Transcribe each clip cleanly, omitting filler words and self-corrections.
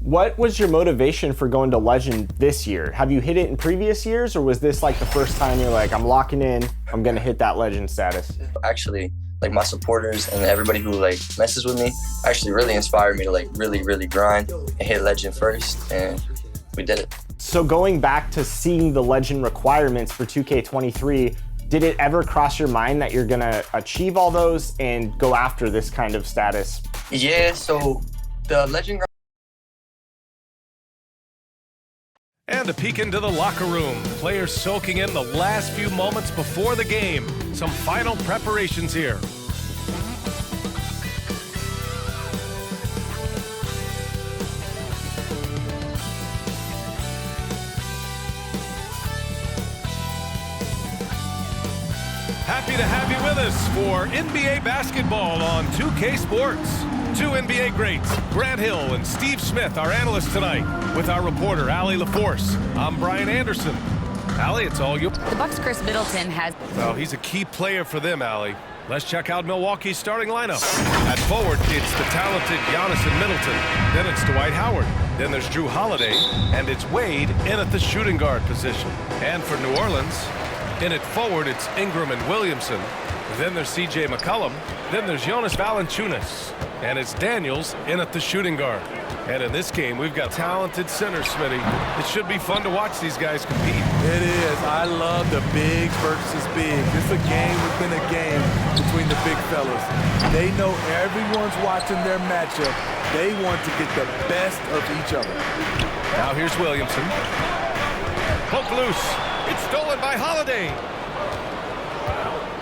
What was your motivation for going to Legend this year? Have you hit it in previous years, or was this like the first time you're like, I'm locking in, I'm gonna hit that Legend status? Actually, like my supporters and everybody who like messes with me actually really inspired me to like really grind and hit Legend first, and we did it. So going back to seeing the Legend requirements for 2K23, did it ever cross your mind that you're gonna achieve all those and go after this kind of status? Yeah, so the Legend. And a peek into the locker room. Players soaking in the last few moments before the game. Some final preparations here. Happy to have you with us for NBA basketball on 2K Sports. Two NBA greats, Grant Hill and Steve Smith, our analysts tonight, with our reporter, Allie LaForce. I'm Brian Anderson. Allie, it's all you. The Bucks' Chris Middleton has... Well, he's a key player for them, Allie. Let's check out Milwaukee's starting lineup. At forward, it's the talented Giannis and Middleton. Then it's Dwight Howard. Then there's Drew Holiday. And it's Wade in at the shooting guard position. And for New Orleans, in at forward, it's Ingram and Williamson. Then there's C.J. McCollum. Then there's Jonas Valanciunas. And it's Daniels in at the shooting guard. And in this game, we've got talented centers, Smitty. It should be fun to watch these guys compete. It is. I love the big versus big. It's a game within a game between the big fellas. They know everyone's watching their matchup. They want to get the best of each other. Now here's Williamson. Poke loose. It's stolen by Holiday.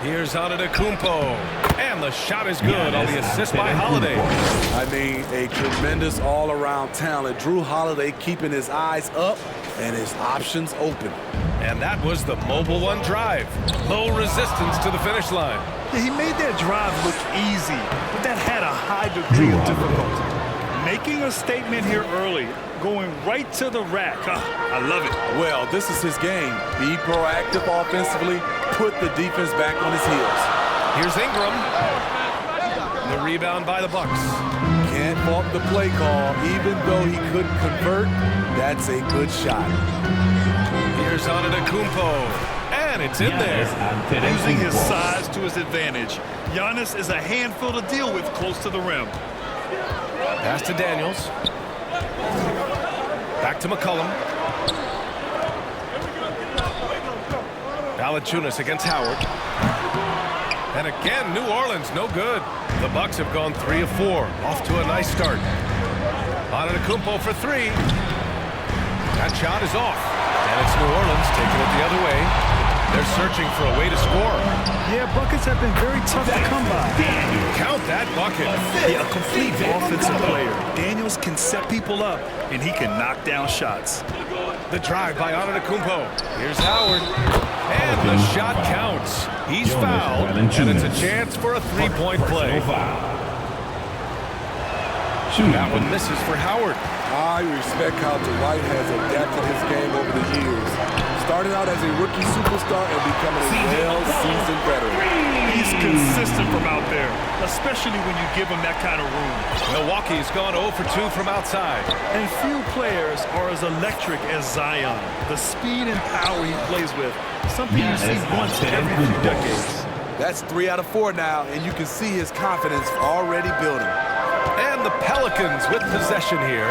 Here's Antetokounmpo, and the shot is good on the assist by Holiday. I mean, a tremendous all-around talent. Drew Holiday keeping his eyes up and his options open. And that was the mobile one drive. Low resistance to the finish line. Yeah, he made that drive look easy, but that had a high degree of difficulty. Making a statement here early, going right to the rack. I love it. Well, this is his game. Be proactive offensively, put the defense back on his heels. Here's Ingram. The rebound by the Bucks. Can't fault the play call. Even though he couldn't convert, that's a good shot. Here's Antetokounmpo, and it's in there. Using his size to his advantage. Giannis is a handful to deal with close to the rim. Pass to Daniels. Back to McCollum. Valanciunas against Howard. And again, New Orleans, no good. The Bucks have gone 3 of 4. Off to a nice start. Antetokounmpo for 3. That shot is off. And it's New Orleans taking it the other way. They're searching for a way to score. Yeah, buckets have been very tough to come by. Count that bucket. Yeah, a complete offensive player. Daniels can set people up, and he can knock down shots. The drive by Antetokounmpo. Here's Howard. And the shot counts. He's fouled, and it's a chance for a three-point play. That one misses for Howard. I respect how Dwight has adapted his game over the years. Started out as a rookie superstar and becoming a well-seasoned veteran. He's consistent from out there, especially when you give him that kind of room. Milwaukee's gone 0 for 2 from outside. And few players are as electric as Zion. The speed and power he plays with, something you see once every few decades. That's 3 out of 4 now, and you can see his confidence already building. And the Pelicans with possession here,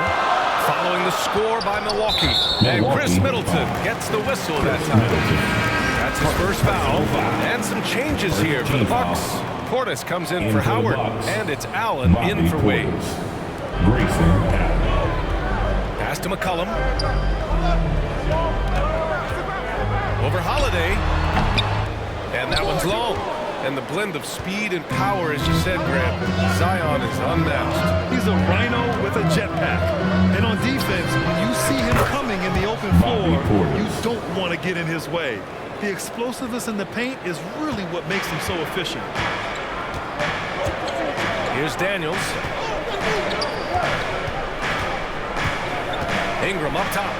following the score by Milwaukee. And Chris Middleton gets the whistle that time. That's his first foul. And some changes here for the Bucks. Portis comes in for Howard, and it's Allen in for Wade. Pass to McCollum. Over Holiday. And that one's long. And the blend of speed and power, as you said, Grant, Zion is unmatched. He's a rhino with a jetpack. And on defense, when you see him coming in the open floor, you don't want to get in his way. The explosiveness in the paint is really what makes him so efficient. Here's Daniels. Ingram up top.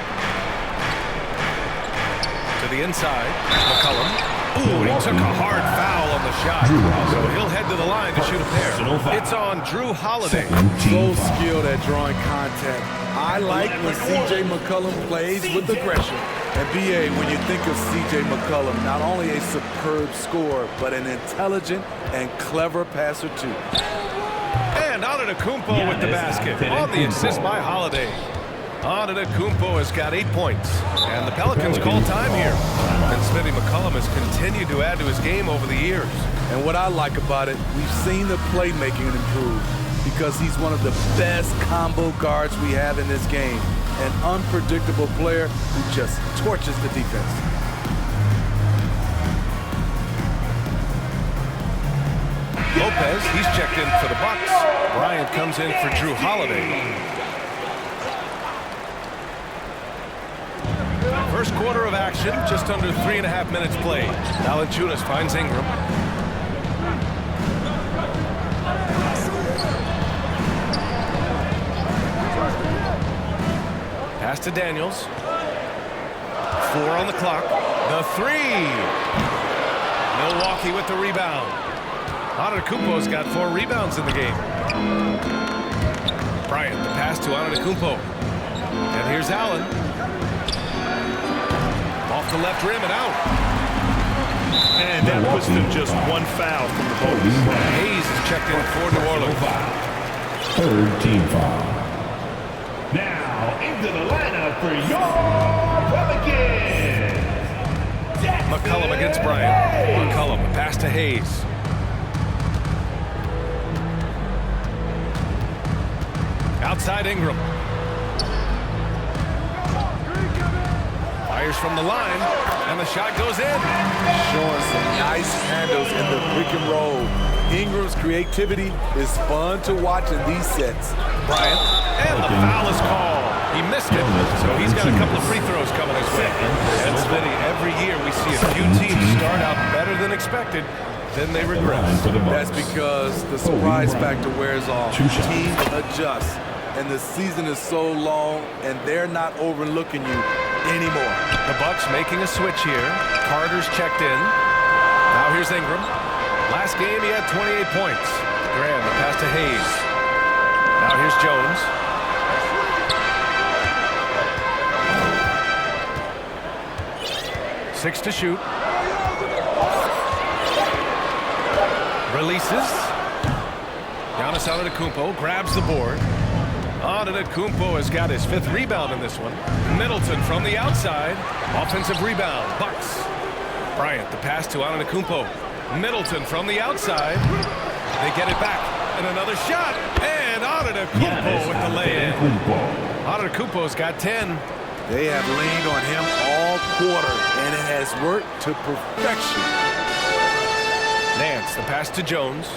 To the inside, McCollum. Ooh, he took a hard foul on the shot. So he'll head to the line to shoot a pair. It's on Drew Holiday. So skilled at drawing contact. I like when C.J. McCollum plays with aggression. And B.A., when you think of C.J. McCollum, not only a superb scorer, but an intelligent and clever passer, too. And Antetokounmpo with the basket. On the assist by Holiday. Antetokounmpo has got 8 points. And the Pelicans call time here. And Smitty McCollum has continued to add to his game over the years. And what I like about it, we've seen the playmaking improve because he's one of the best combo guards we have in this game. An unpredictable player who just torches the defense. Lopez, he's checked in for the Bucks. Bryant comes in for Drew Holiday. First quarter of action, just under 3.5 minutes played. Valanciunas finds Ingram. Pass to Daniels. 4 on the clock. The 3. Milwaukee with the rebound. Antetokounmpo's got 4 rebounds in the game. Bryant, the pass to Antetokounmpo. And here's Allen. Off the left rim and out. And that puts them just 1 foul from the bonus. Hayes is checked in for New Orleans. Third team foul. Now into the lineup for your Pelicans. McCollum against Bryant. McCollum, a pass to Hayes. Outside Ingram. Fires from the line, and the shot goes in. Showing some nice handles in the pick and roll. Ingram's creativity is fun to watch in these sets. Bryant, and the foul is called. He missed it, so he's got a couple of free throws coming his way. And Smitty, every year we see a few teams start out better than expected, then they regress. That's because the surprise factor wears off. Teams adjust, and the season is so long, and they're not overlooking you anymore. The Bucks making a switch here. Carter's checked in. Now here's Ingram. Last game he had 28 points. Graham, the pass to Hayes. Now here's Jones. Six to shoot. Releases. Giannis Antetokounmpo grabs the board. Antetokounmpo has got his 5th rebound in this one. Middleton from the outside. Offensive rebound. Bucks. Bryant, the pass to Antetokounmpo. Middleton from the outside. They get it back. And another shot. And Antetokounmpo with the lay-in. Antetokounmpo's got 10. They have leaned on him all quarter, and it has worked to perfection. Nance, the pass to Jones.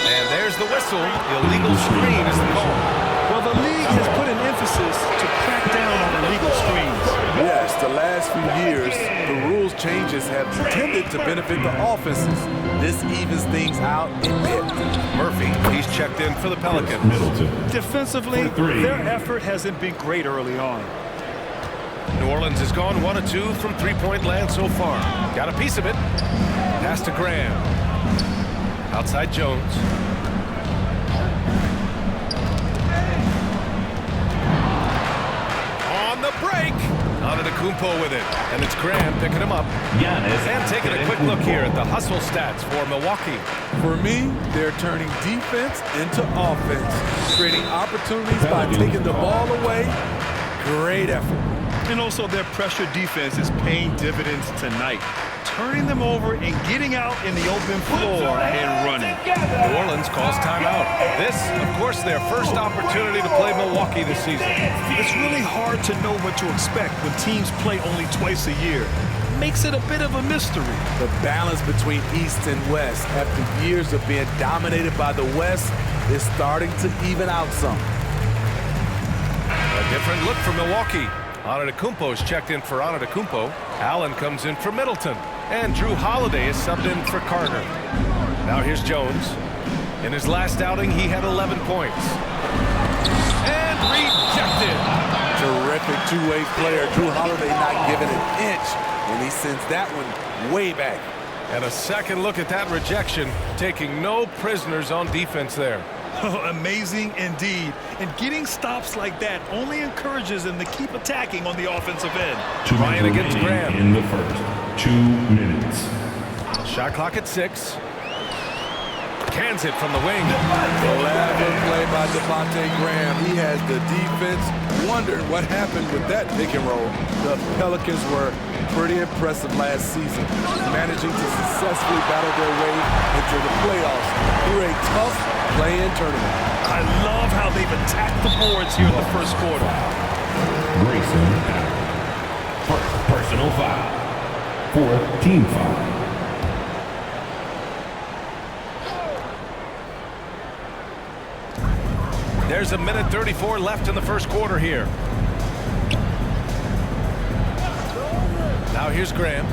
And there's the whistle. Illegal screen is the call. Well, the league has put an emphasis to crack down on illegal screens. Yes, the last few years, the rules changes have tended to benefit the offenses. This evens things out a bit. Murphy, he's checked in for the Pelicans. Defensively, their effort hasn't been great early on. New Orleans has gone 1 of 2 from three-point land so far. Got a piece of it. Pass to Graham. Outside Jones. On the break. Antetokounmpo with it. And it's Graham picking him up. And taking a quick look here at the hustle stats for Milwaukee. For me, they're turning defense into offense, creating opportunities by taking the ball away. Great effort. And also their pressure defense is paying dividends tonight, turning them over and getting out in the open floor and running. New Orleans calls timeout. This, of course, their first opportunity to play Milwaukee this season. It's really hard to know what to expect when teams play only twice a year. Makes it a bit of a mystery. The balance between East and West after years of being dominated by the West is starting to even out some. A different look for Milwaukee. Antetokounmpo is checked in for Antetokounmpo. Allen comes in for Middleton. And Drew Holiday is subbed in for Carter. Now here's Jones. In his last outing, he had 11 points. And rejected. Terrific two-way player. Drew Holiday not giving an inch, and he sends that one way back. And a second look at that rejection, taking no prisoners on defense there. Amazing indeed. And getting stops like that only encourages them to keep attacking on the offensive end. Ryan against Graham. In the first 2 minutes. Shot clock at 6. Cans it from the wing. Clever play by Devontae Graham. He has the defense wondered what happened with that pick and roll. The Pelicans were pretty impressive last season, managing to successfully battle their way into the playoffs through a tough play-in tournament. I love how they've attacked the boards here in the first quarter. Grayson Allen. First personal foul. 4th team foul. There's a minute 34 left in the first quarter here. Now here's Graham.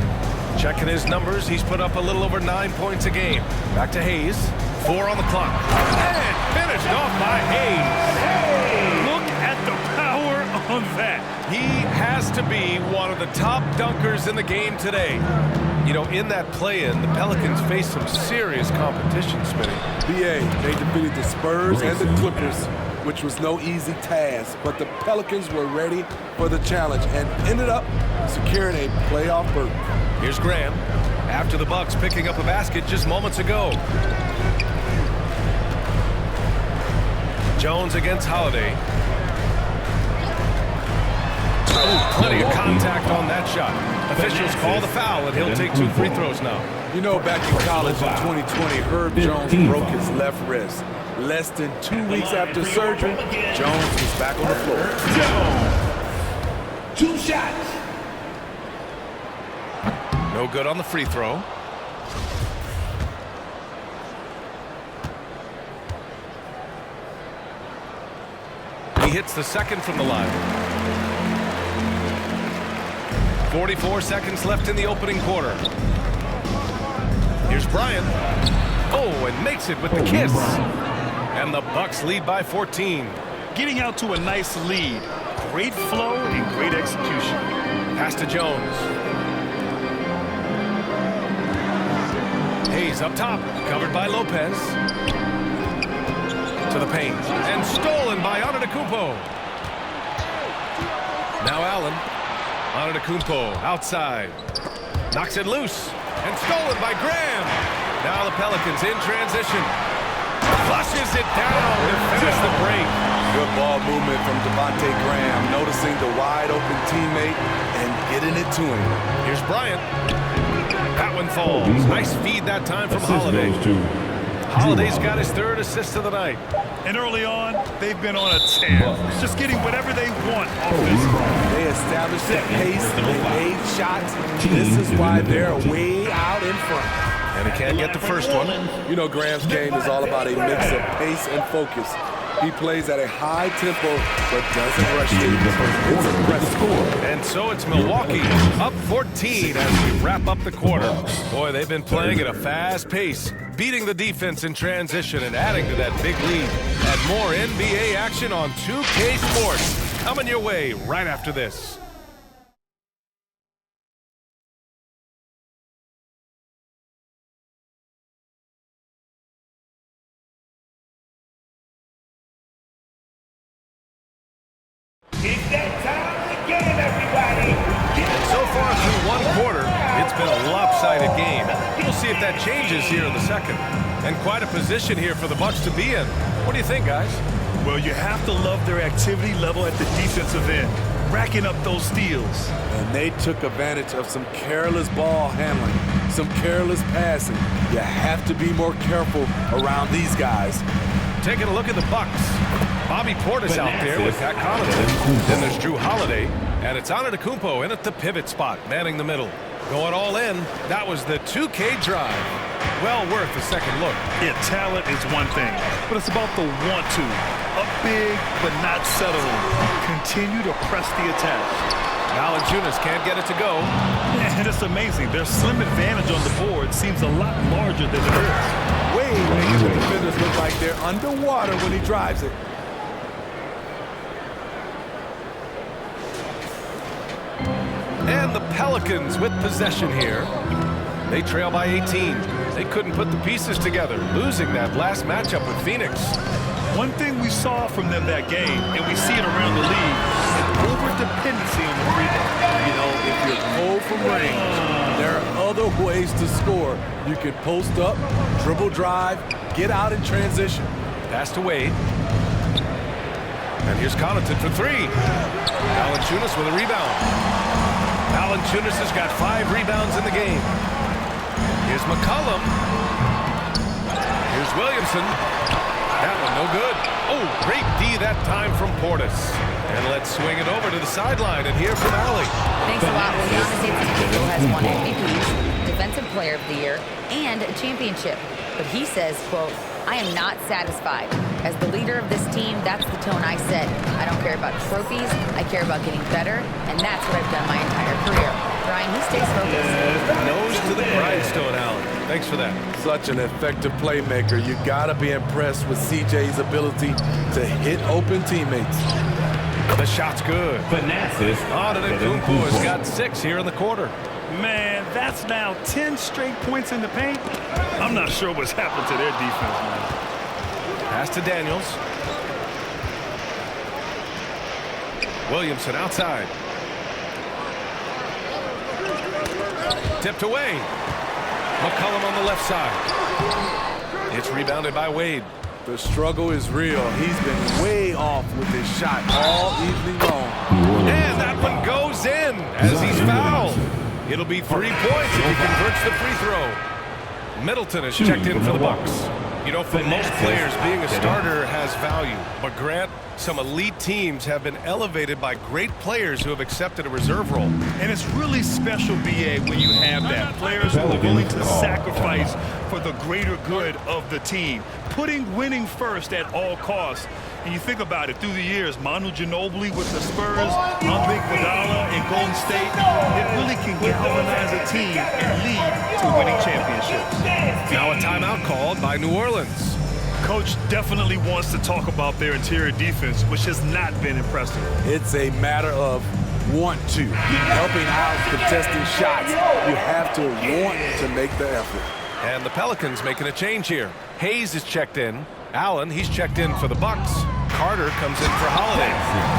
Checking his numbers. He's put up a little over 9 points a game. Back to Hayes. 4 on the clock. And finished off by Hayes. Look at the power on that. He has to be one of the top dunkers in the game today. You know, in that play-in, the Pelicans faced some serious competition, Smitty. BA, they defeated the Spurs and the Clippers, which was no easy task, but the Pelicans were ready for the challenge and ended up securing a playoff berth. Here's Graham, after the Bucks picking up a basket just moments ago. Jones against Holiday. Oh, plenty of contact on that shot. Officials call the foul, and he'll take 2 free throws now. You know, back in college in 2020, Herb Jones broke his left wrist. Less than 2 weeks after surgery, Jones was back on the floor. Jones. 2 shots. No good on the free throw. He hits the second from the line. 44 seconds left in the opening quarter. Here's Bryant. Oh, and makes it with the kiss. And the Bucks lead by 14. Getting out to a nice lead. Great flow and great execution. Pass to Jones. Hayes up top, covered by Lopez. To the paint, and stolen by Antetokounmpo. Now Allen. Antetokounmpo outside. Knocks it loose, and stolen by Graham. Now the Pelicans in transition. Flushes it down to finish the break. Good ball movement from Devontae Graham, noticing the wide-open teammate and getting it to him. Here's Bryant. That one falls. Nice feed that time from Holiday. Holiday's got his 3rd assist of the night. And early on, they've been on a tear. Just getting whatever they want offensively. They established the pace, they made shots. This is why they're way out in front. And he can't get the first one. You know, Graham's game is all about a mix of pace and focus. He plays at a high tempo, but doesn't rush it. It's impressive. And so it's Milwaukee up 14 as we wrap up the quarter. Boy, they've been playing at a fast pace, beating the defense in transition and adding to that big lead. And more NBA action on 2K Sports coming your way right after this. It's that time again, everybody. And so far through one quarter, it's been a lopsided game. We'll see if that changes here in the second. And quite a position here for the Bucks to be in. What do you think, guys? Well, you have to love their activity level at the defensive end, racking up those steals. And they took advantage of some careless ball handling, some careless passing. You have to be more careful around these guys. Taking a look at the Bucks. Bobby Portis out there with Pat Connaughton. Then there's Drew Holiday, and it's Antetokounmpo in at the pivot spot, manning the middle. Going all in, that was the 2K drive. Well worth a second look. Yeah, talent is one thing, but it's about the want-to. Up big, but not settling. Continue to press the attack. Valanciunas can't get it to go. And it's amazing. Their slim advantage on the board seems a lot larger than it is. Way making the defenders look like they're underwater when he drives it. Pelicans with possession here. They trail by 18. They couldn't put the pieces together, losing that last matchup with Phoenix. One thing we saw from them that game, and we see it around the league, is over-dependency on the free throw. You know, if you're cold from range, there are other ways to score. You can post up, dribble drive, get out in transition. Pass to Wade. And here's Connaughton for three. Valanciunas with a rebound. Valanciunas has got 5 rebounds in the game. Here's McCollum. Here's Williamson. That one no good. Oh, great D that time from Portis. And let's swing it over to the sideline and hear from Allie. Thanks a lot. Well, Giannis Antetokounmpo has won MVPs, Defensive Player of the Year, and a championship. But he says, quote, I am not satisfied. As the leader of this team, that's the tone I set. I don't care about trophies. I care about getting better, and that's what I've done my entire career. Brian, he stays focused. Nose to the grindstone, Allen. Thanks for that. Such an effective playmaker. You gotta be impressed with CJ's ability to hit open teammates. The shot's good. Antetokounmpo has got 6 here in the quarter. Man, that's now 10 straight points in the paint. I'm not sure what's happened to their defense, man. Pass to Daniels. Williamson outside. Tipped away. McCollum on the left side. It's rebounded by Wade. The struggle is real. He's been way off with his shot all evening long. And that one goes in as he's fouled. It'll be 3 points if he converts the free throw. Middleton is checked in for the Bucks. You know, for most players, being a starter has value. But Grant, some elite teams have been elevated by great players who have accepted a reserve role. And it's really special, BA, when you have that. Players who are willing to sacrifice for the greater good of the team. Putting winning first at all costs. And you think about it, through the years, Manu Ginobili with the Spurs, Andre Iguodala in Golden State, it really can galvanize a team and lead to winning championships. Now a timeout called by New Orleans. Coach definitely wants to talk about their interior defense, which has not been impressive. It's a matter of want to. Helping out, contesting shots. You have to want to make the effort. And the Pelicans making a change here. Hayes is checked in. Allen, he's checked in for the Bucks. Carter comes in for Holiday.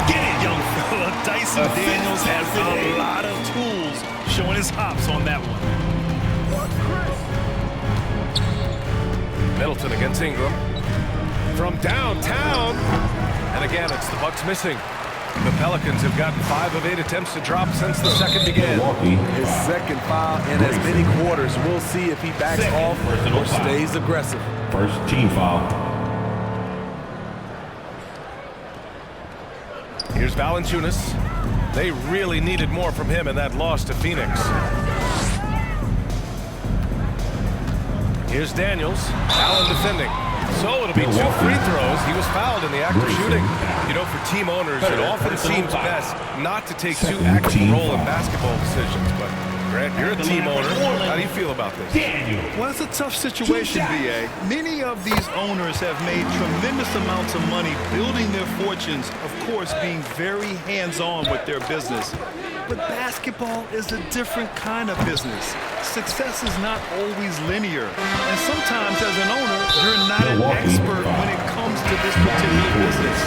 Get it, young fella. Dyson Daniels has a lot of tools, showing his hops on that one. Middleton against Ingram. From downtown. And again, it's the Bucks missing. The Pelicans have gotten 5 of 8 attempts to drop since the second began. His second foul in as many quarters. We'll see if he backs off or stays aggressive. First team foul. Here's Valanciunas. They really needed more from him in that loss to Phoenix. Here's Daniels. Allen defending. So it'll be 2 free throws. He was fouled in the act of shooting. You know, for team owners, it often seems best not to take too active a role in basketball decisions. But, Grant, you're a team owner. How do you feel about this? Well, it's a tough situation, BA. Many of these owners have made tremendous amounts of money building their fortunes, of course, being very hands-on with their business. But basketball is a different kind of business. Success is not always linear. And sometimes as an owner, you're not an expert when it comes to this particular business.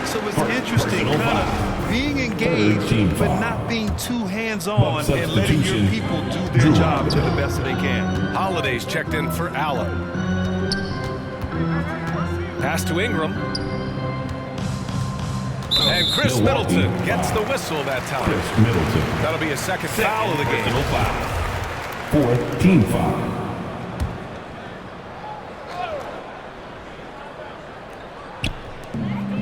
So it's interesting kind of being engaged, but not being too hands-on and letting your people do their job to the best that they can. Holiday's checked in for Allen. Pass to Ingram. And Chris Middleton gets the whistle that time. That'll be a second foul of the game. Fourth team foul.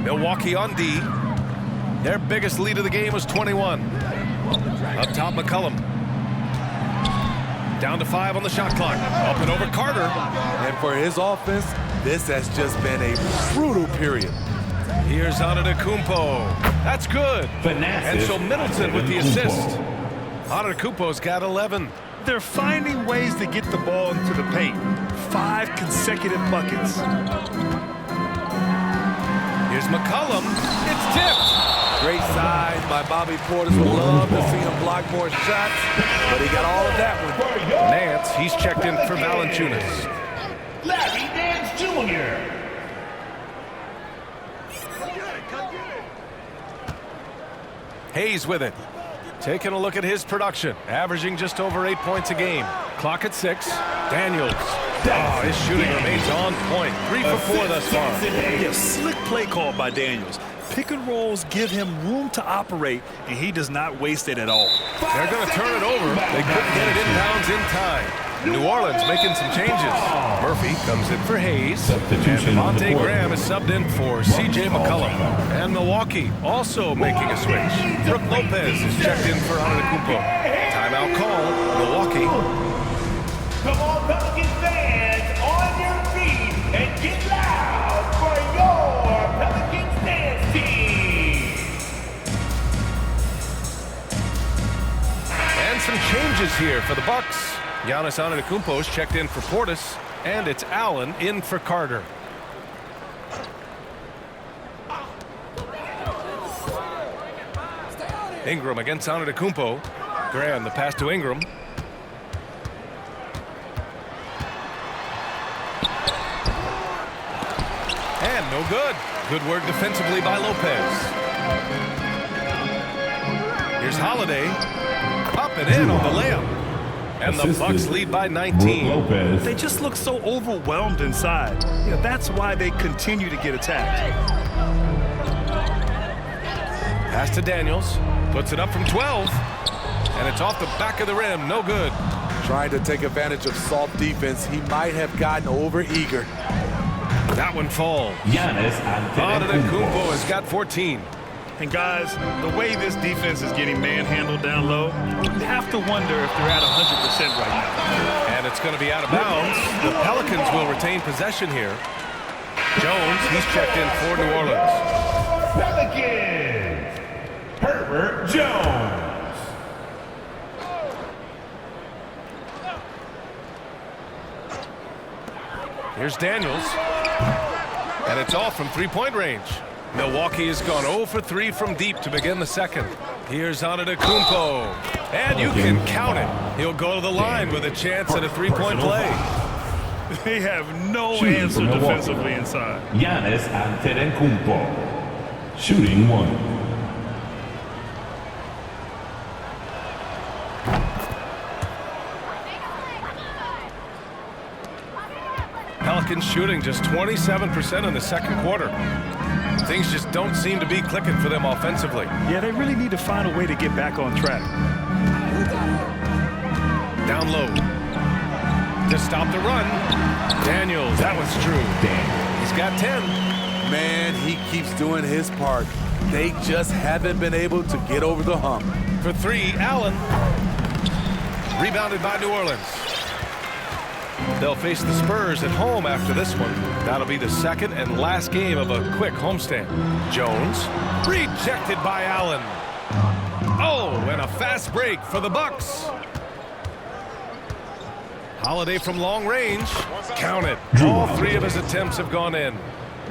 Milwaukee on D. Their biggest lead of the game was 21. Up top, McCollum. Down to 5 on the shot clock. Up and over Carter. And for his offense, this has just been a brutal period. Here's Antetokounmpo. That's good. And so Middleton with the assist. Antetokounmpo's got 11. They're finding ways to get the ball into the paint. 5 consecutive buckets. Here's McCollum. It's tipped. Great shine by Bobby Portis. Would love to see him block more shots, but he got all of that one. Nance, he's checked in for Valanciunas. Larry Nance Jr. Hayes with it. Taking a look at his production, averaging just over 8 points a game. Clock at 6. Daniels. Oh, his shooting remains on point. 3 for 4 thus far. Yeah, slick play call by Daniels. Pick and rolls give him room to operate, and he does not waste it at all. They're going to turn it over. They couldn't get it inbounds in time. New Orleans making some changes. Murphy comes in for Hayes. And Devontae Graham is subbed in for C.J. McCollum. And Milwaukee also making a switch. Brook Lopez is checked in for Antetokounmpo. Timeout call, Milwaukee. Come on, Pelicans fans, on your feet and get loud for your Pelicans dance team. And some changes here for the Bucks. Giannis Antetokounmpo is checked in for Portis, and it's Allen in for Carter. Ingram against Antetokounmpo. Graham, the pass to Ingram. And no good. Good work defensively by Lopez. Here's Holiday. Up and in on the layup. And the Bucks lead by 19. They just look so overwhelmed inside. Yeah, that's why they continue to get attacked. Pass to Daniels. Puts it up from 12. And it's off the back of the rim. No good. Trying to take advantage of soft defense. He might have gotten over-eager. That one falls. Antetokounmpo has got 14. And guys, the way this defense is getting manhandled down low, you have to wonder if they're at 100% right now. And it's going to be out of bounds. The Pelicans will retain possession here. Jones, he's checked in for New Orleans. Pelicans, Herbert Jones. Here's Daniels. And it's off from three-point range. Milwaukee has gone 0 for 3 from deep to begin the second. Here's Antetokounmpo. And you can count it. He'll go to the line with a chance at a three-point play. They have no answer defensively inside. Giannis Antetokounmpo, shooting 1. Pelicans shooting just 27% in the second quarter. Things just don't seem to be clicking for them offensively. Yeah, they really need to find a way to get back on track. Down low. To stop the run. Daniels, that was true. He's got 10. Man, he keeps doing his part. They just haven't been able to get over the hump. For 3, Allen. Rebounded by New Orleans. They'll face the Spurs at home after this one. That'll be the second and last game of a quick homestand. Jones, rejected by Allen. Oh, and a fast break for the Bucks. Holiday from long range. Count it. All 3 of his attempts have gone in.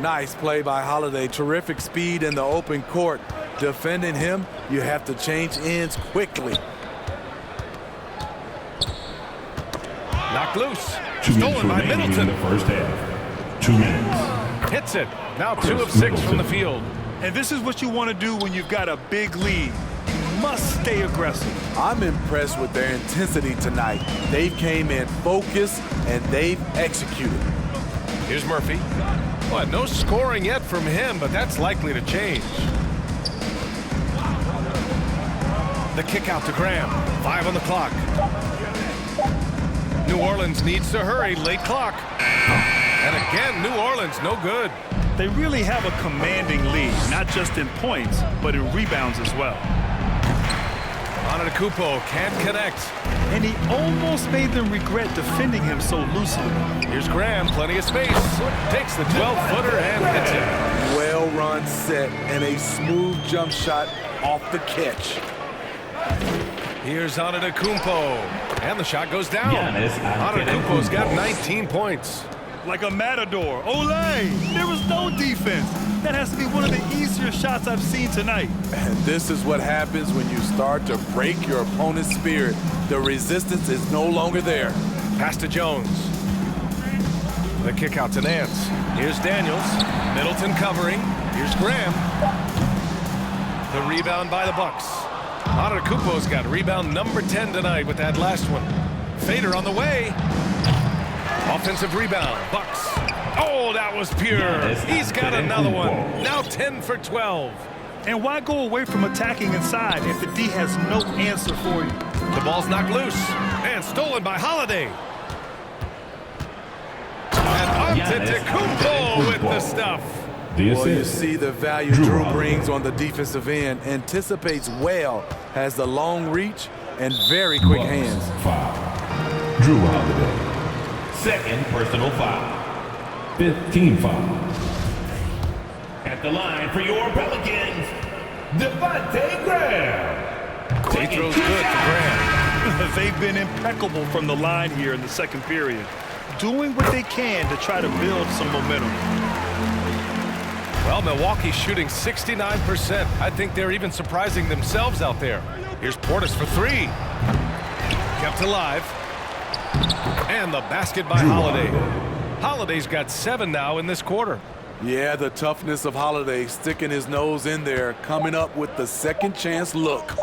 Nice play by Holiday. Terrific speed in the open court. Defending him, you have to change ends quickly. Knocked loose. 2 minutes Stolen by remaining Middleton. in the first half. 2 minutes. Hits it. Now 2 of 6 from the field. And this is what you want to do when you've got a big lead. You must stay aggressive. I'm impressed with their intensity tonight. They came in focused and they've executed. Here's Murphy. Well, no scoring yet from him, but that's likely to change. The kick out to Graham. 5 on the clock. New Orleans needs to hurry. Late clock. And again, New Orleans no good. They really have a commanding lead, not just in points, but in rebounds as well. Antetokounmpo can't connect. And he almost made them regret defending him so loosely. Here's Graham, plenty of space. Takes the 12-footer and hits it. Well-run set and a smooth jump shot off the catch. Here's Antetokounmpo. And the shot goes down. Antetokounmpo's got 19 points. Like a matador. Olay! There was no on defense. That has to be one of the easier shots I've seen tonight. And this is what happens when you start to break your opponent's spirit. The resistance is no longer there. Pass to Jones. The kick out to Nance. Here's Daniels. Middleton covering. Here's Graham. The rebound by the Bucks. Antetokounmpo's got rebound number 10 tonight with that last one. Fader on the way. Offensive rebound. Bucks. Oh, that was pure. He's got another one. Now 10 for 12. And why go away from attacking inside if the D has no answer for you? The ball's knocked loose and stolen by Holiday. And Antetokounmpo with the stuff. Well, you see the value Drew brings on the defensive end. Anticipates well, has the long reach and very quick hands. Foul. Drew Holiday. Second personal foul. 5th team foul. At the line for your Pelicans, Devontae Graham. He throws good to Graham. They've been impeccable from the line here in the second period, doing what they can to try to build some momentum. Well, Milwaukee's shooting 69%. I think they're even surprising themselves out there. Here's Portis for three. Kept alive. And the basket by Holiday. Holiday's got 7 now in this quarter. Yeah, the toughness of Holiday, sticking his nose in there, coming up with the second chance look.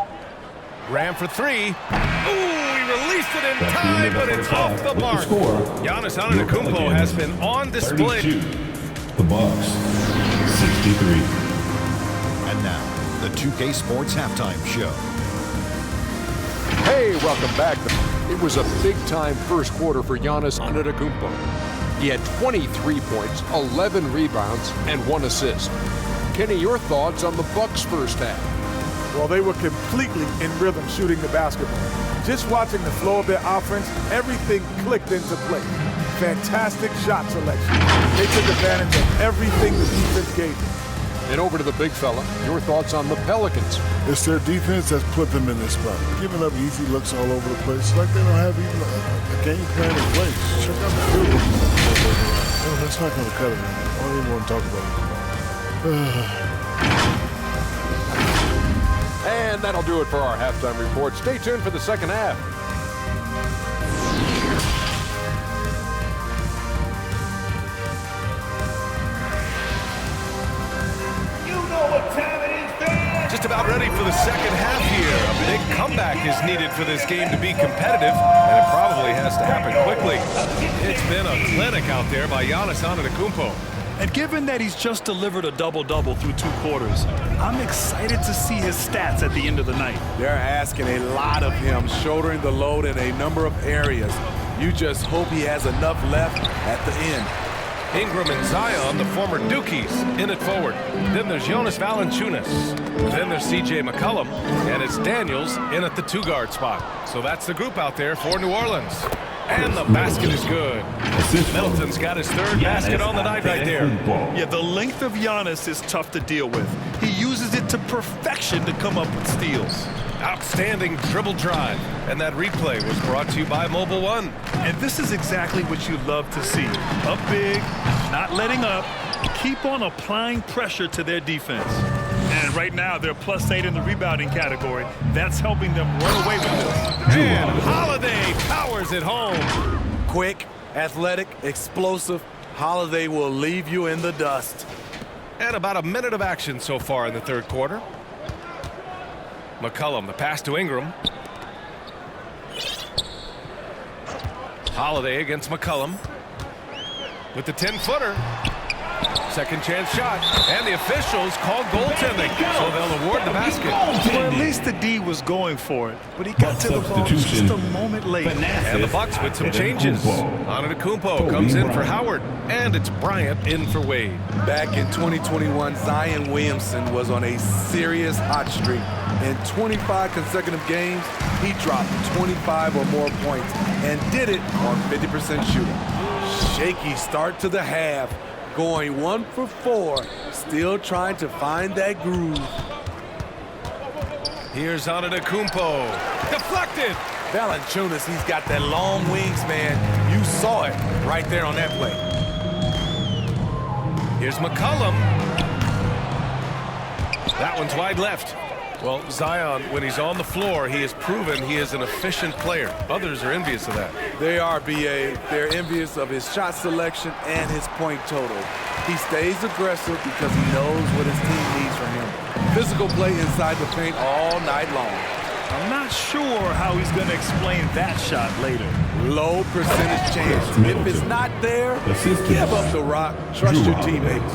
Graham for three. Ooh, he released it in time, but it's off the mark. Giannis Antetokounmpo has been on display. 32. The Bucks, 63. And now, the 2K Sports Halftime Show. Hey, welcome back. It was a big-time first quarter for Giannis Antetokounmpo. He had 23 points, 11 rebounds, and 1 assist. Kenny, your thoughts on the Bucks' first half? Well, they were completely in rhythm shooting the basketball. Just watching the flow of their offense, everything clicked into place. Fantastic shot selection. They took advantage of everything the defense gave them. And over to the big fella, your thoughts on the Pelicans? It's their defense that's put them in this spot. Giving up easy looks all over the place. It's like they don't have even a game plan in place. Check out the field goal. No, that's not going to cut it. I don't even want to talk about it. And that'll do it for our halftime report. Stay tuned for the second half. Just about ready for the second half here. A big comeback is needed for this game to be competitive, and it probably has to happen quickly. It's been a clinic out there by Giannis Antetokounmpo. And given that he's just delivered a double-double through 2 quarters, I'm excited to see his stats at the end of the night. They're asking a lot of him, shouldering the load in a number of areas. You just hope he has enough left at the end. Ingram and Zion, the former Dukies, in it forward. Then there's Jonas Valanciunas. Then there's C.J. McCollum. And it's Daniels in at the 2-guard spot. So that's the group out there for New Orleans. And the basket is good. Middleton's got his 3rd basket on the night right there. Yeah, the length of Giannis is tough to deal with. He uses it to perfection to come up with steals. Outstanding dribble drive. And that replay was brought to you by Mobile One. And this is exactly what you love to see. Up big, not letting up, keep on applying pressure to their defense. And right now, they're +8 in the rebounding category. That's helping them run away with this. And Holiday powers it home. Quick, athletic, explosive. Holiday will leave you in the dust. And about a minute of action so far in the 3rd quarter. McCollum, the pass to Ingram. Holiday against McCollum with the 10-footer. Second chance shot, and the officials called goaltending, so they'll award the basket. Well, at least the D was going for it, but he got to the ball just a moment late. And the Bucks with some changes. Antetokounmpo comes in for Howard, and it's Bryant in for Wade. Back in 2021, Zion Williamson was on a serious hot streak. In 25 consecutive games, he dropped 25 or more points and did it on 50% shooting. Shaky start to the half. Going 1 for 4, still trying to find that groove. Here's Antetokounmpo, deflected. Valanciunas, he's got that long wings, man. You saw it right there on that play. Here's McCollum. That one's wide left. Well, Zion, when he's on the floor, he has proven he is an efficient player. Others are envious of that. They are, B.A. They're envious of his shot selection and his point total. He stays aggressive because he knows what his team needs from him. Physical play inside the paint all night long. I'm not sure how he's going to explain that shot later. Low percentage chance. If it's not there, give up the rock. Trust your teammates.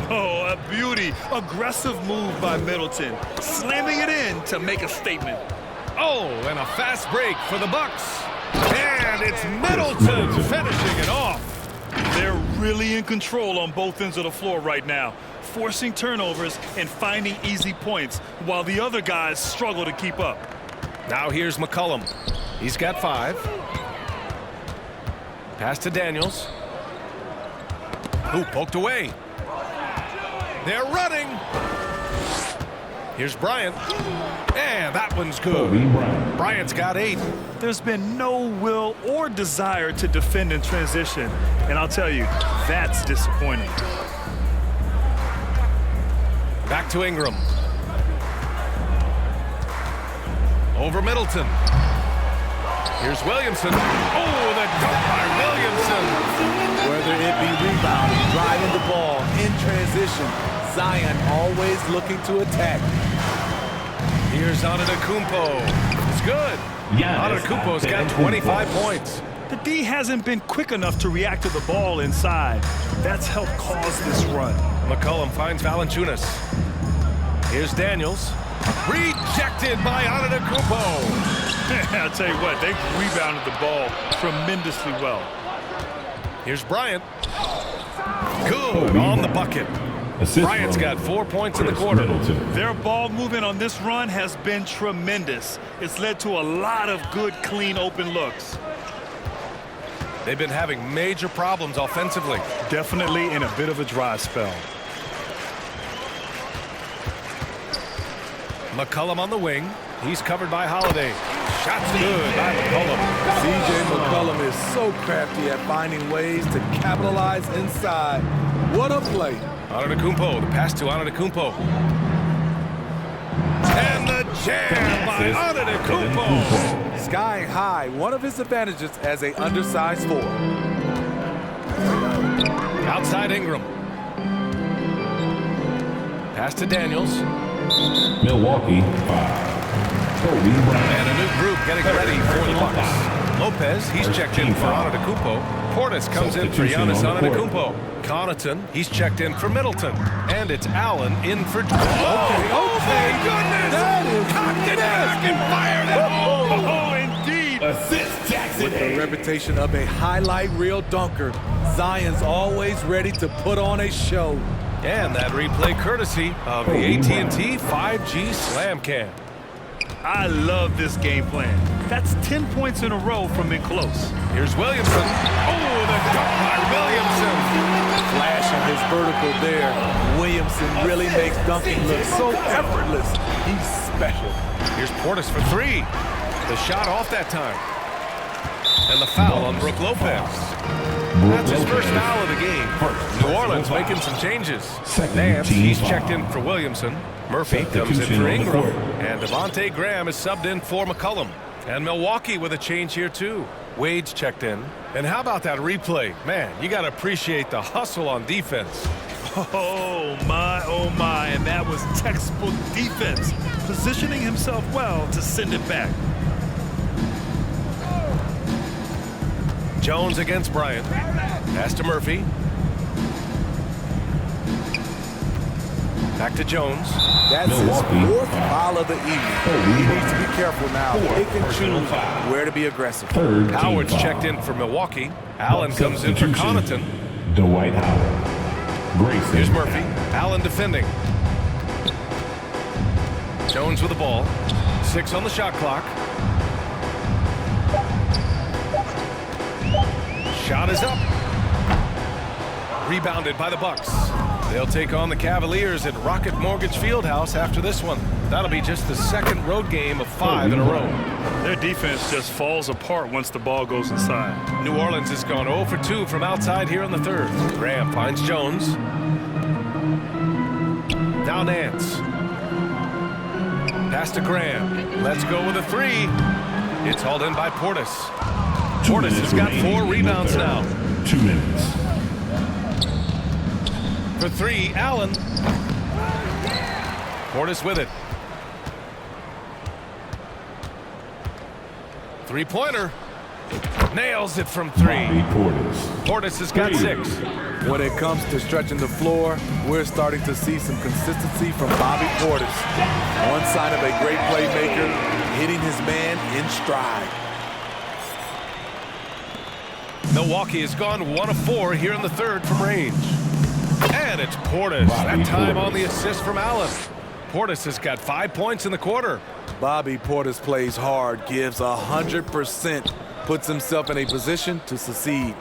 Oh, a beauty. Aggressive move by Middleton. Slamming it in to make a statement. Oh, and a fast break for the Bucks. And it's Middleton finishing it off. They're really in control on both ends of the floor right now, forcing turnovers and finding easy points while the other guys struggle to keep up. Now here's McCollum. He's got 5. Pass to Daniels. Ooh, poked away. They're running. Here's Bryant. And that one's good. Bryant's got 8. There's been no will or desire to defend in transition. And I'll tell you, that's disappointing. Back to Ingram. Over Middleton. Here's Williamson. Oh, the dunk by Williamson. Whether it be rebounding, driving the ball, in transition, Zion always looking to attack. Here's Antetokounmpo. It's good. Antetokounmpo's got 25 points. The D hasn't been quick enough to react to the ball inside. That's helped cause this run. McCollum finds Valanciunas. Here's Daniels. Rejected by Antetokounmpo. I'll tell you what, they rebounded the ball tremendously well. Here's Bryant. Good on the bucket. Bryant's got 4 points in the quarter. Their ball movement on this run has been tremendous. It's led to a lot of good, clean, open looks. They've been having major problems offensively. Definitely in a bit of a dry spell. McCollum on the wing. He's covered by Holiday. Shot's good by McCollum. C.J. McCollum is so crafty at finding ways to capitalize inside. What a play. Antetokounmpo, the pass to Antetokounmpo. And the jam by Antetokounmpo. Sky high, one of his advantages as an undersized forward. Outside Ingram. Pass to Daniels. Milwaukee 5. And a new group getting ready for the Bucks. Lopez, he's checked in for Antetokounmpo. Portis comes in for Giannis Antetokounmpo. Connaughton, he's checked in for Middleton. And it's Allen in for... Oh my goodness! That is cocked it back and fired it home! Oh, indeed! Assist Jackson. With the reputation of a highlight reel dunker, Zion's always ready to put on a show. And that replay courtesy of the AT&T 5G Slam Cam. I love this game plan. That's 10 points in a row from in close. Here's Williamson. Oh, the dunk by Williamson. Flashing his vertical there. Williamson really makes dunking look so effortless. He's special. Here's Portis for 3. The shot off that time. And the foul on Brook Lopez. That's his first foul of the game. New Orleans making some changes. Nance, he's checked in for Williamson. Murphy comes in for Ingram. And Devontae Graham is subbed in for McCollum. And Milwaukee with a change here too. Wade's checked in. And how about that replay? Man, you got to appreciate the hustle on defense. Oh my, and that was textbook defense. Positioning himself well to send it back. Jones against Bryant. Pass to Murphy. Back to Jones. That's his 4th foul of the evening. He needs to be careful now. Pick and choose where to be aggressive. Howard's checked in for Milwaukee. Allen comes in for Connaughton. Dwight Howard. Grayson. Here's Murphy. Allen defending. Jones with the ball. 6 on the shot clock. Shot is up. Rebounded by the Bucks. They'll take on the Cavaliers at Rocket Mortgage Fieldhouse after this one. That'll be just the second road game of 5 in a row. Their defense just falls apart once the ball goes inside. New Orleans has gone 0 for 2 from outside here in the 3rd. Graham finds Jones. Now Nance. Pass to Graham. Let's go with a three. It's hauled in by Portis. Portis has got 4 rebounds now. 2 minutes. For 3, Allen. Portis with it. 3-pointer. Nails it from 3. Bobby Portis. Portis has got 6. When it comes to stretching the floor, we're starting to see some consistency from Bobby Portis. One sign of a great playmaker, hitting his man in stride. Milwaukee has gone 1 of 4 here in the third from range. And it's Portis. Bobby That time Portis. on the assist from Allen. Portis has got 5 points in the quarter. Bobby Portis plays hard, gives 100%, puts himself in a position to succeed.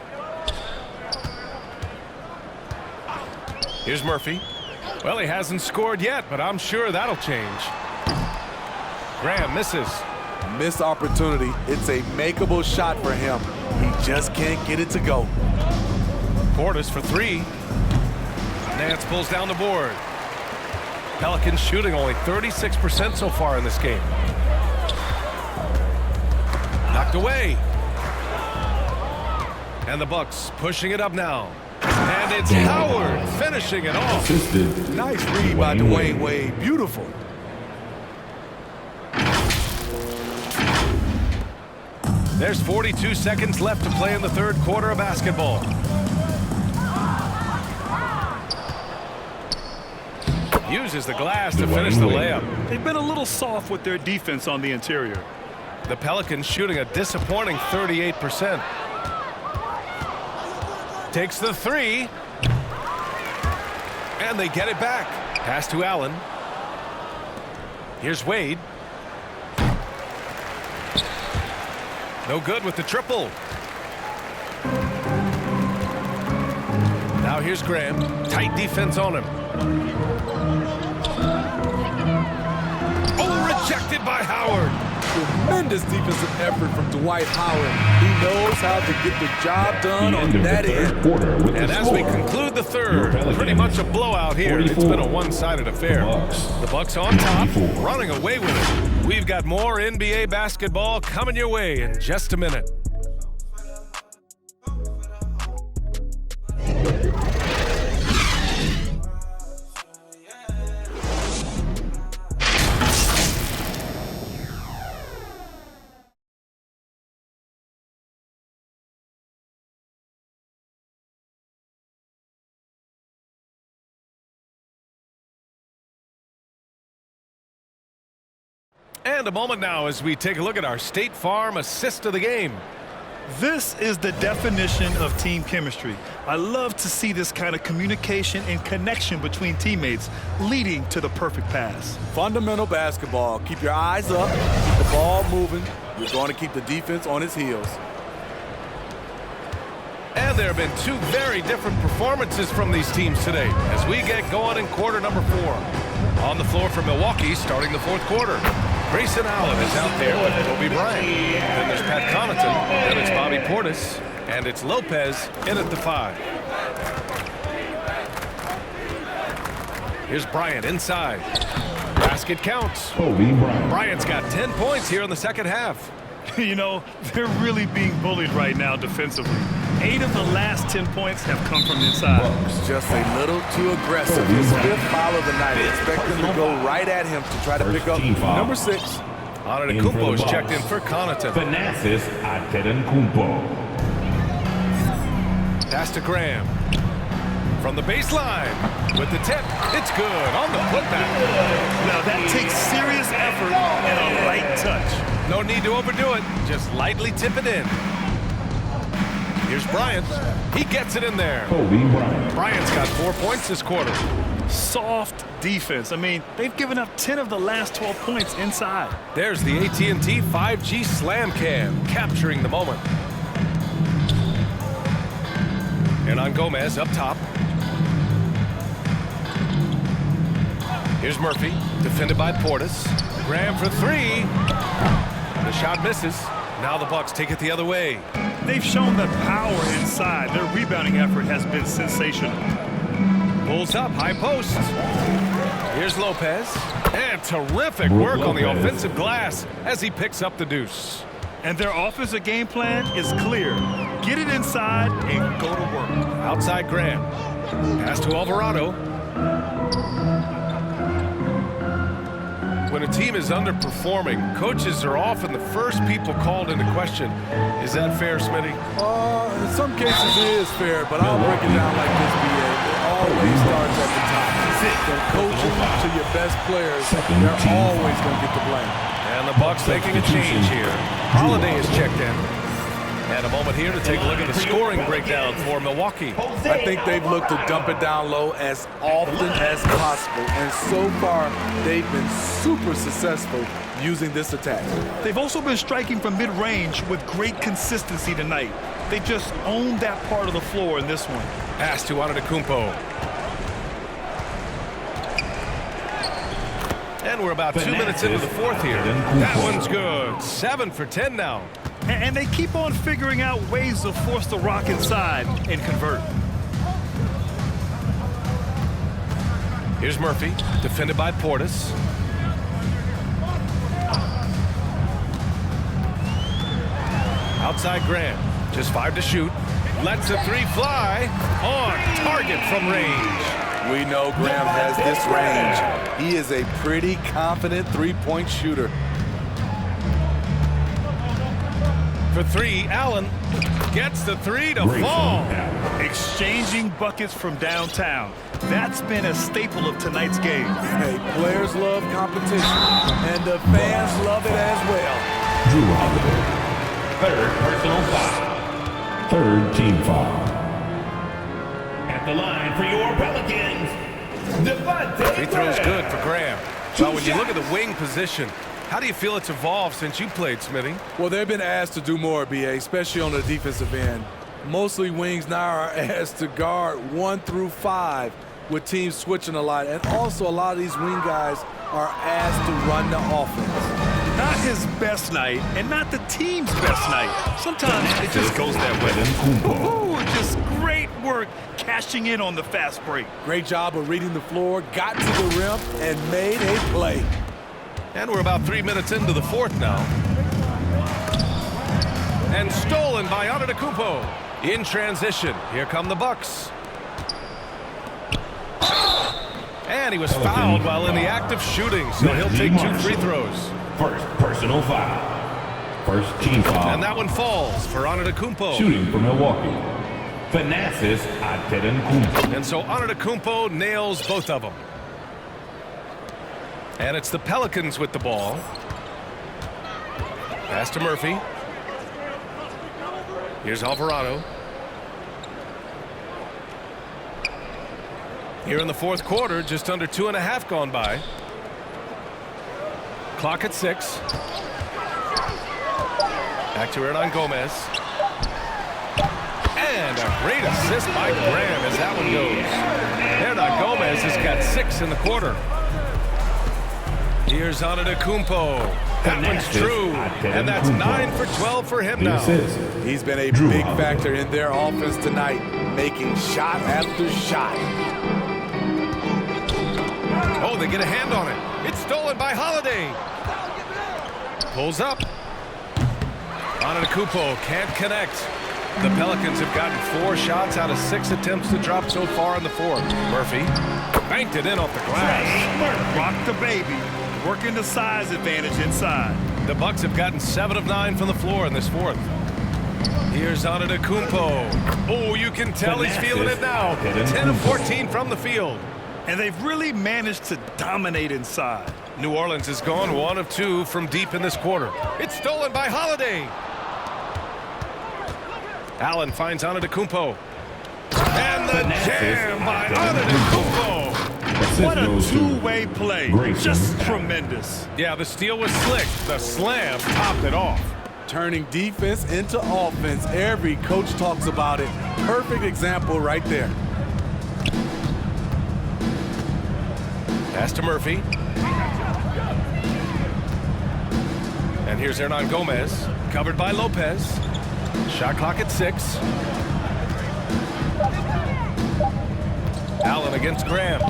Here's Murphy. Well, he hasn't scored yet, but I'm sure that'll change. Graham misses. Missed opportunity. It's a makeable shot for him. He just can't get it to go. Portis for 3. Nance pulls down the board. Pelicans shooting only 36% so far in this game. Knocked away. And the Bucks pushing it up now. And it's Howard finishing it off. Assisted. Nice read by Dwayne Wade. Beautiful. There's 42 seconds left to play in the third quarter of basketball. Uses the glass to finish the layup. They've been a little soft with their defense on the interior. The Pelicans shooting a disappointing 38%. Takes the 3. And they get it back. Pass to Allen. Here's Wade. No good with the triple. Now here's Graham. Tight defense on him. Oh, rejected by Howard. Tremendous defensive effort from Dwight Howard. He knows how to get the job done on that end. And as we conclude the third, pretty much a blowout here. It's been a one-sided affair. The Bucks on top, running away with it. We've got more NBA basketball coming your way in just a minute. And a moment now as we take a look at our State Farm assist of the game. This is the definition of team chemistry. I love to see this kind of communication and connection between teammates leading to the perfect pass. Fundamental basketball. Keep your eyes up, keep the ball moving. You're going to keep the defense on its heels. And there have been 2 very different performances from these teams today as we get going in quarter number 4. On the floor for Milwaukee starting the fourth quarter. Grayson Allen is out there with Kobe Bryant. Then there's Pat Connaughton. Then it's Bobby Portis. And it's Lopez in at the 5. Here's Bryant inside. Basket counts. Kobe Bryant. Bryant's got 10 points here in the second half. You know, they're really being bullied right now defensively. 8 of the last 10 points have come from inside. Just a little too aggressive. His 5th foul of the night. Expect them to go right at him to try to pick up number 6. Antetokounmpo is checked in for Connaughton. Antetokounmpo. Pass to Graham. From the baseline. With the tip. It's good on the putback. Now that takes serious effort and a light touch. No need to overdo it. Just lightly tip it in. Here's Bryant. He gets it in there. Kobe Bryant. Bryant's got 4 points this quarter. Soft defense. I mean, they've given up 10 of the last 12 points inside. There's the AT&T 5G Slam Cam, capturing the moment. And on Gomez up top. Here's Murphy, defended by Portis. Graham for 3. The shot misses. Now the Bucks take it the other way. They've shown the power inside. Their rebounding effort has been sensational. Pulls up, high post. Here's Lopez. And terrific work on the offensive glass as he picks up the deuce. And their offensive game plan is clear. Get it inside and go to work. Outside Graham. Pass to Alvarado. When a team is underperforming, coaches are often the first people called into question. Is that fair, Smitty? In some cases it is fair, but I'll break it down like this, BA. It always starts at the top. From coaching to your best players, they're always going to get the blame. And the Bucks making a change here. Holiday is checked in. And a moment here to take a look at the scoring breakdown for Milwaukee. I think they've looked to dump it down low as often as possible. And so far, they've been super successful using this attack. They've also been striking from mid-range with great consistency tonight. They just owned that part of the floor in this one. Pass to Antetokounmpo. And we're about 2 minutes into the fourth here. That one's good. 7 for 10 now. And they keep on figuring out ways to force the rock inside and convert. Here's Murphy, defended by Portis. Outside Graham, just 5 to shoot. Lets a 3 fly on target from range. We know Graham has this range. He is a pretty confident three-point shooter. For 3, Allen gets the 3 to fall. Exchanging buckets from downtown. That's been a staple of tonight's game. Hey, players love competition, and the fans love it as well. Drew Holiday. Third personal foul. Third team foul. At the line for your Pelicans, Free throw's good for Graham. Well, when you look at the wing position, how do you feel it's evolved since you played, Smitty? Well, they've been asked to do more, BA, especially on the defensive end. Mostly wings now are asked to guard 1 through 5 with teams switching a lot. And also a lot of these wing guys are asked to run the offense. Not his best night and not the team's best night. Sometimes it just goes that way. Ooh, just great work cashing in on the fast break. Great job of reading the floor, got to the rim, and made a play. And we're about 3 minutes into the fourth now. And stolen by Antetokounmpo. In transition, here come the Bucks. And he was fouled while in the act of shooting, so he'll take 2 free throws. First personal foul. First team foul. And that one falls for Antetokounmpo. Shooting for Milwaukee. Thanasis Antetokounmpo. And so Antetokounmpo nails both of them. And it's the Pelicans with the ball. Pass to Murphy. Here's Alvarado. Here in the fourth quarter, just under 2.5 gone by. Clock at 6. Back to Hernan Gomez. And a great assist by Graham as that one goes. Hernan Gomez has got 6 in the quarter. Here's Antetokounmpo. That one's true. And that's 9 for 12 for him now. He's been a big factor in their offense tonight, making shot after shot. Oh, they get a hand on it. It's stolen by Holiday. Pulls up. Antetokounmpo can't connect. The Pelicans have gotten 4 shots out of 6 attempts to drop so far in the fourth. Murphy banked it in off the glass. Rock the baby. Working the size advantage inside. The Bucks have gotten 7 of 9 from the floor in this fourth. Here's Antetokounmpo. Oh, you can tell he's feeling it now. 10 of 14 from the field. And they've really managed to dominate inside. New Orleans has gone 1 of 2 from deep in this quarter. It's stolen by Holiday. Allen finds Antetokounmpo. And the jam by Antetokounmpo. What a two-way play. Just tremendous. Yeah, the steal was slick. The slam topped it off. Turning defense into offense. Every coach talks about it. Perfect example right there. Pass to Murphy. And here's Hernan Gomez, covered by Lopez. Shot clock at 6. Allen against Graham.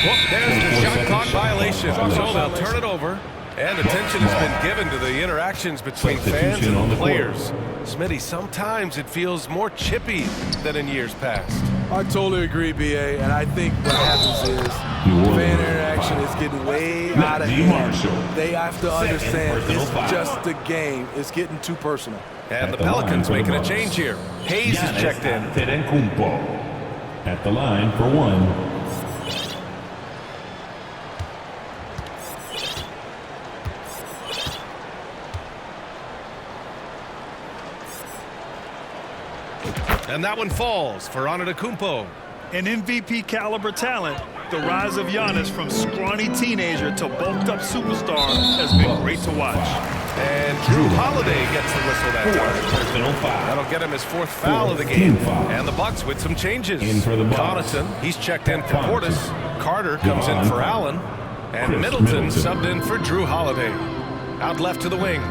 Well, there's the shot clock violation. So they'll turn it over. And attention has been given to the interactions between fans and players. Smitty, sometimes it feels more chippy than in years past. I totally agree, BA, and I think what happens is fan interaction is getting way out of hand. They have to understand it's just a game. It's getting too personal. And the Pelicans making a change here. Hayes is checked in. Antetokounmpo at the line for one. And that one falls for Antetokounmpo. An MVP caliber talent, the rise of Giannis from scrawny teenager to bulked up superstar has been great to watch. And Drew Holiday gets the whistle that time. That'll get him his fourth foul of the game. And the Bucks with some changes. Connaughton, he's checked in for Portis. Carter comes in for Allen. And Middleton subbed in for Drew Holiday. Out left to the wing.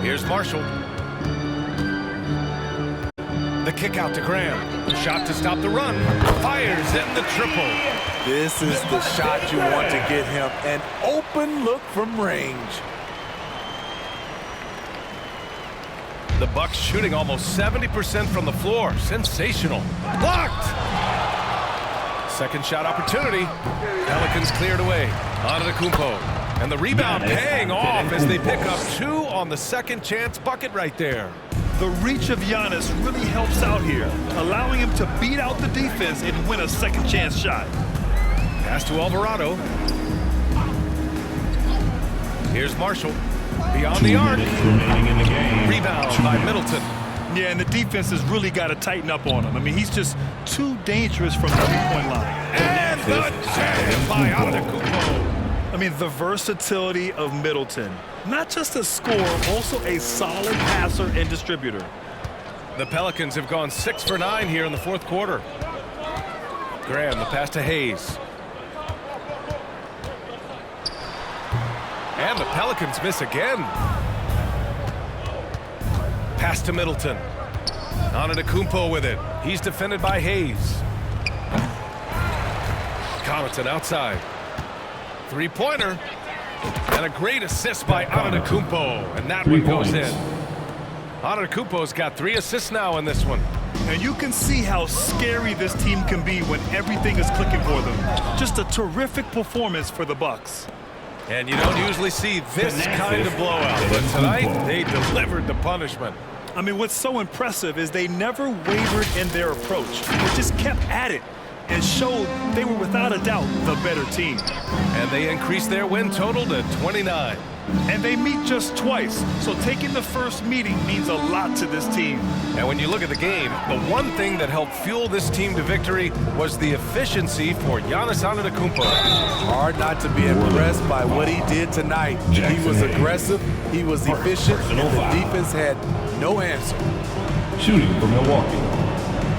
Here's Marshall. The kick out to Graham. Shot to stop the run. Fires in the triple. This is the shot you want to get him. An open look from range. The Bucks shooting almost 70% from the floor. Sensational. Blocked. Second shot opportunity. Pelicans cleared away. Antetokounmpo. And the rebound paying off as they pick up 2 on the second chance bucket right there. The reach of Giannis really helps out here, allowing him to beat out the defense and win a second chance shot. Pass to Alvarado. Here's Marshall. Beyond the arc. Rebound by Middleton. Yeah, and the defense has really got to tighten up on him. I mean, he's just too dangerous from the three-point line. And the jam by Antetokounmpo. I mean, the versatility of Middleton. Not just a scorer, also a solid passer and distributor. The Pelicans have gone 6 for 9 here in the fourth quarter. Graham, the pass to Hayes. And the Pelicans miss again. Pass to Middleton. Antetokounmpo with it. He's defended by Hayes. Connaughton outside. Three-pointer. And a great assist by Antetokounmpo. And that one goes in. Antetokounmpo's got 3 assists now in this one. And you can see how scary this team can be when everything is clicking for them. Just a terrific performance for the Bucks. And you don't usually see this kind of blowout, but tonight they delivered the punishment. I mean, what's so impressive is they never wavered in their approach. They just kept at it and showed they were without a doubt the better team. And they increased their win total to 29. And they meet just twice, so taking the first meeting means a lot to this team. And when you look at the game, the one thing that helped fuel this team to victory was the efficiency for Giannis Antetokounmpo. Hard not to be impressed by what he did tonight. He was aggressive, he was efficient, and the defense had no answer. Shooting for Milwaukee,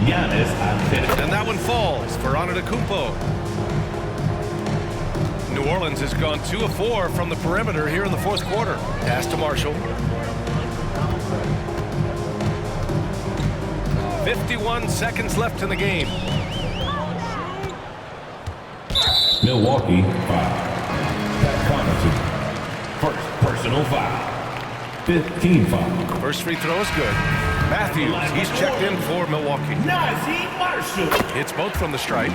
Giannis Antetokounmpo. And that one falls for Antetokounmpo. New Orleans has gone 2 of 4 from the perimeter here in the fourth quarter. Pass to Marshall. 51 seconds left in the game. Milwaukee foul. Connaughton. First personal foul. 15 foul. First free throw is good. Matthews, he's checked in for Milwaukee. It's both from the stripe.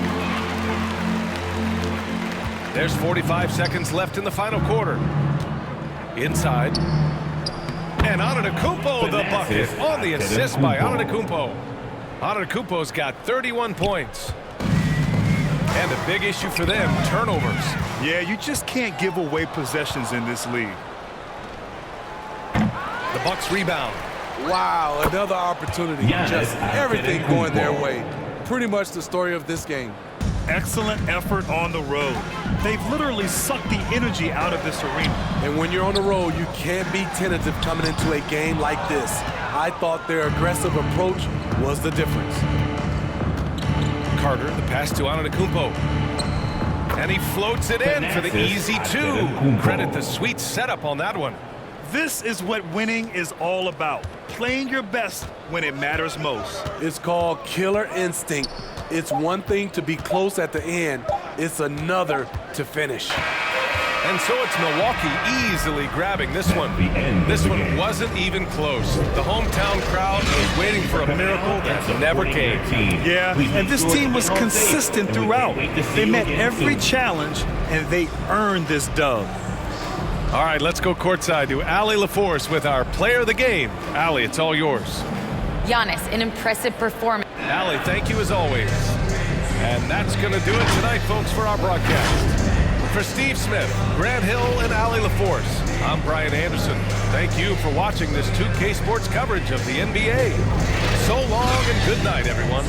There's 45 seconds left in the final quarter. Inside. And Antetokounmpo the bucket on the assist by Antetokounmpo. Antetokounmpo's got 31 points. And a big issue for them, turnovers. Yeah, you just can't give away possessions in this league. The Bucks rebound. Wow, another opportunity. Just everything going their way. Pretty much the story of this game. Excellent effort on the road. They've literally sucked the energy out of this arena. And when you're on the road, you can't be tentative coming into a game like this. I thought their aggressive approach was the difference. Carter, the pass to Antetokounmpo. And he floats it in for the easy 2. Credit the sweet setup on that one. This is what winning is all about. Playing your best when it matters most. It's called killer instinct. It's one thing to be close at the end. It's another to finish. And so it's Milwaukee easily grabbing this one. This one wasn't even close. The hometown crowd was waiting for a miracle that never came. Yeah, and this team was consistent throughout. They met every challenge, and they earned this dub. All right, let's go courtside to Allie LaForce with our player of the game. Allie, it's all yours. Giannis, an impressive performance. Allie, thank you as always. And that's going to do it tonight, folks, for our broadcast. For Steve Smith, Grant Hill, and Allie LaForce, I'm Brian Anderson. Thank you for watching this 2K Sports coverage of the NBA. So long and good night, everyone.